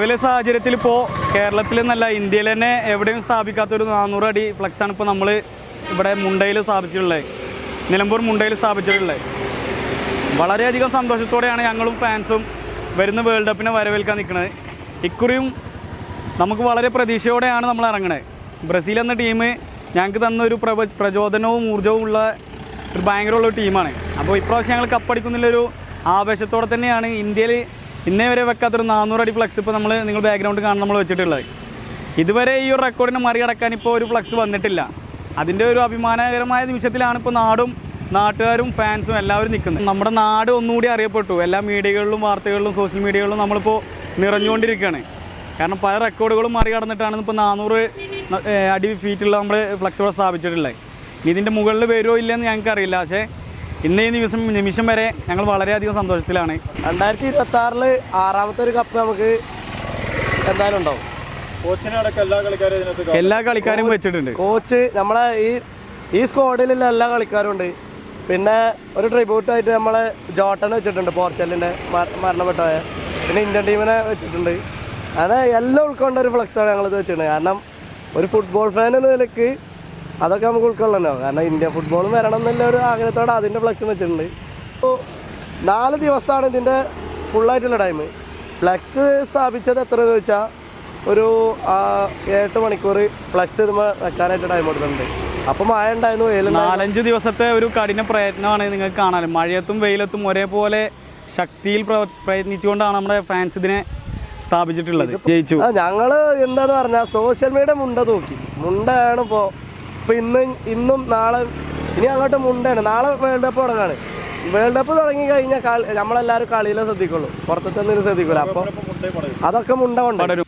നിലവിലെ സാഹചര്യത്തിൽ ഇപ്പോൾ കേരളത്തിൽ നിന്നല്ല ഇന്ത്യയിൽ തന്നെ എവിടെയും സ്ഥാപിക്കാത്തൊരു 400 അടി ഫ്ലക്സാണ് ഇപ്പോൾ നമ്മൾ ഇവിടെ മുണ്ടയിൽ സ്ഥാപിച്ചിട്ടുള്ളത്, നിലമ്പൂർ മുണ്ടയിൽ സ്ഥാപിച്ചിട്ടുള്ളത്. വളരെയധികം സന്തോഷത്തോടെയാണ് ഞങ്ങളും ഫാൻസും വരുന്ന വേൾഡ് കപ്പിനെ വരവേൽക്കാൻ നിൽക്കുന്നത്. ഇക്കുറിയും നമുക്ക് വളരെ പ്രതീക്ഷയോടെയാണ് നമ്മൾ ഇറങ്ങുന്നത്. ബ്രസീൽ എന്ന ടീം ഞങ്ങൾക്ക് തന്നൊരു പ്രചോദനവും ഊർജ്ജവും ഉള്ള ഒരു ഭയങ്കരമുള്ള ടീമാണ്. അപ്പോൾ ഇപ്രാവശ്യം ഞങ്ങൾ കപ്പടിക്കുന്നുള്ളൊരു ആവേശത്തോടെ തന്നെയാണ് ഇന്ത്യയിൽ ഇന്നേ വരെ വെക്കാത്തൊരു 400 അടി ഫ്ലക്സ് ഇപ്പോൾ നിങ്ങൾ ബാക്ക്ഗ്രൗണ്ട് കാണാൻ നമ്മൾ വെച്ചിട്ടുള്ളത്. ഇതുവരെ ഈ ഒരു റെക്കോർഡിനെ മറികടക്കാൻ ഇപ്പോൾ ഒരു ഫ്ലക്സ് വന്നിട്ടില്ല. അതിൻ്റെ ഒരു അഭിമാനകരമായ നിമിഷത്തിലാണ് ഇപ്പോൾ നാടും നാട്ടുകാരും ഫാൻസും എല്ലാവരും നിൽക്കുന്നത്. നമ്മുടെ നാട് ഒന്നുകൂടി അറിയപ്പെട്ടു. എല്ലാ മീഡിയകളിലും വാർത്തകളിലും സോഷ്യൽ മീഡിയകളിലും നമ്മളിപ്പോൾ നിറഞ്ഞുകൊണ്ടിരിക്കുകയാണ്. കാരണം പല റെക്കോർഡുകളും മറികടന്നിട്ടാണ് ഇപ്പോൾ 400 അടി ഫീറ്റുള്ള നമ്മൾ ഫ്ലക്സ് ഇവിടെ സ്ഥാപിച്ചിട്ടുള്ളത്. ഇതിൻ്റെ മുകളിൽ വരുമോ ഇല്ലെന്ന് ഞങ്ങൾക്കറിയില്ല. പക്ഷേ ഇന്ന് ഈ നിമിഷം വരെ ഞങ്ങൾ വളരെയധികം സന്തോഷത്തിലാണ്. 2026 6ാമത്തെ ഒരു കപ്പ് നമുക്ക് എന്തായാലും ഉണ്ടാവും. എല്ലാ കളിക്കാരും വെച്ചിട്ടുണ്ട്. കോച്ച് നമ്മളെ ഈ സ്ക്വാഡിലുള്ള എല്ലാ കളിക്കാരും ഉണ്ട്. പിന്നെ ഒരു ട്രിബ്യൂട്ടായിട്ട് നമ്മളെ ജോട്ടനെ വെച്ചിട്ടുണ്ട്, പോർച്ചുഗലിൻ്റെ മരണപ്പെട്ട. പിന്നെ ഇന്ത്യൻ ടീമിനെ വെച്ചിട്ടുണ്ട്. അങ്ങനെ എല്ലാം ഉൾക്കൊണ്ട ഒരു ഫ്ലക്സാണ് ഞങ്ങളിത് വെച്ചിട്ടുണ്ട്. കാരണം ഒരു ഫുട്ബോൾ ഫാൻ എന്ന നിലയ്ക്ക് അതൊക്കെ നമുക്ക് ഉൾക്കൊള്ളണോ. കാരണം ഇന്ത്യൻ ഫുട്ബോളും വരണം എന്നുള്ള ഒരു ആഗ്രഹത്തോടെ അതിൻ്റെ ഫ്ലക്സ് വെച്ചിട്ടുണ്ട്. അപ്പോൾ 4 ദിവസമാണ് ഇതിൻ്റെ ഫുള്ളായിട്ടുള്ള ടൈം. ഫ്ലക്സ് സ്ഥാപിച്ചത് എത്രയെന്ന് ചോദിച്ചാൽ ഒരു 8 മണിക്കൂർ ഫ്ലക്സ് ഇതുമ്പോൾ വെക്കാനായിട്ട് ടൈം കൊടുത്തിട്ടുണ്ട്. അപ്പോൾ മഴ ഉണ്ടായിരുന്നു, വെയിലും. 4-5 ദിവസത്തെ ഒരു കഠിന പ്രയത്നമാണ് നിങ്ങൾക്ക് കാണാൻ. മഴയത്തും വെയിലത്തും ഒരേപോലെ ശക്തിയിൽ പ്രയത്നിച്ചുകൊണ്ടാണ് നമ്മുടെ ഫാൻസ് ഇതിനെ സ്ഥാപിച്ചിട്ടുള്ളത്. ജയിച്ചു. ഞങ്ങൾ എന്താന്ന് പറഞ്ഞാൽ സോഷ്യൽ മീഡിയ മുണ്ട നോക്കി. മുണ്ടയാണ് ഇപ്പോൾ ഇന്നും നാളെ ഇനി അങ്ങോട്ട് മുണ്ടയാണ്. നാളെ വേൾഡ് കപ്പ് തുടങ്ങാണ്. വേൾഡ് കപ്പ് തുടങ്ങി കഴിഞ്ഞാൽ നമ്മളെല്ലാവരും കളിയിലും ശ്രദ്ധിക്കുള്ളൂ, പുറത്തൊന്നും ശ്രദ്ധിക്കില്ല. അപ്പോൾ അതൊക്കെ മുണ്ട കൊണ്ട്